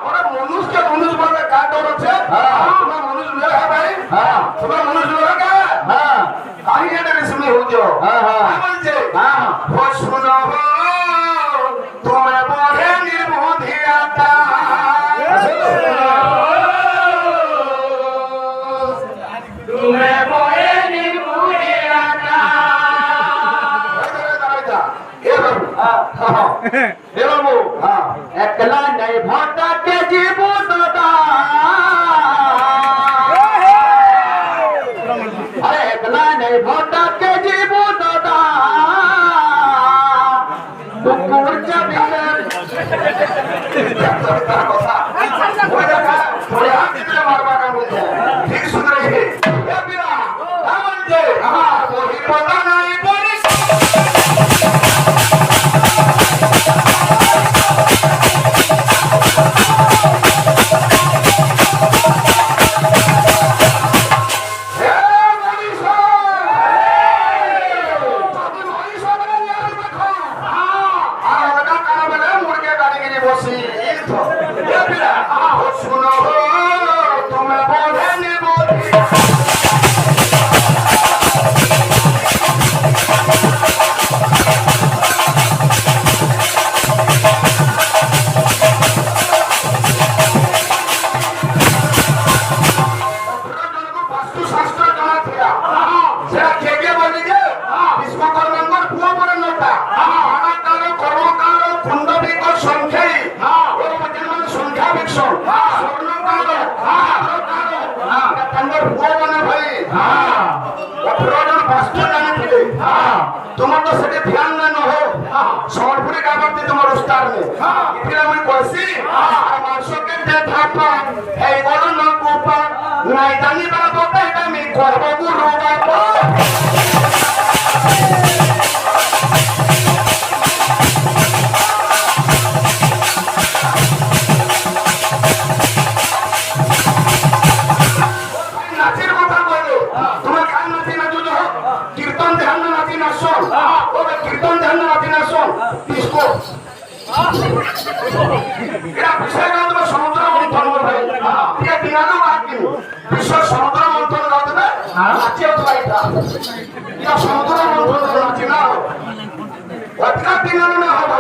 ওরা মনুষ্যকে মনুষ্য বলবে কার ডর আছে তোমার মনুষ্য লোক है भाई তোমার মনুষ্য লোক है কাহিনী এটা শুনে হইছো বলছে ও শুনো তোমরা বলে নির্বুদ্ধিয়াতা তোমরা বলে নির্বুদ্ধিয়াতা এ বাবু একলা নাই ভটা কে জীবনটা আরে একলা নাই ভটা কে জীবনটা কুকুর চাবিলে কথা ওই দেখা থোড়ে হাত দিলে মারবা না বলছে ঠিক শুনে রেখে এ বিরা আমন যে ওই পতা নাই বলি তোমার তো সেটা ধ্যান না হো সম্বলপুরে গাবতে তোমার উস্তাদ নেই फिर আমি কইছি আর মানুষকে যে থাকা এই বড় না কোপা নাই জানি বড় কথা এটা আমি করব গুরু বাবা নাচের কথা বলো তোমার খান নাচি না যুদ্ধ কীর্তন ধ্যান না নাচি না শোন ওরে কীর্তন ধ্যান না নাচি না শোন ডিস্কো এরা বিষয় গাও দেবে সমুদ্র মন্থন করবে ঠিক আছে দিনানো বাকি বিশ্ব সমুদ্র মন্থন গাও দেবে নাচিও তো এটা এটা সমুদ্র মন্থন নাচি না ওটা দিনানো না হবে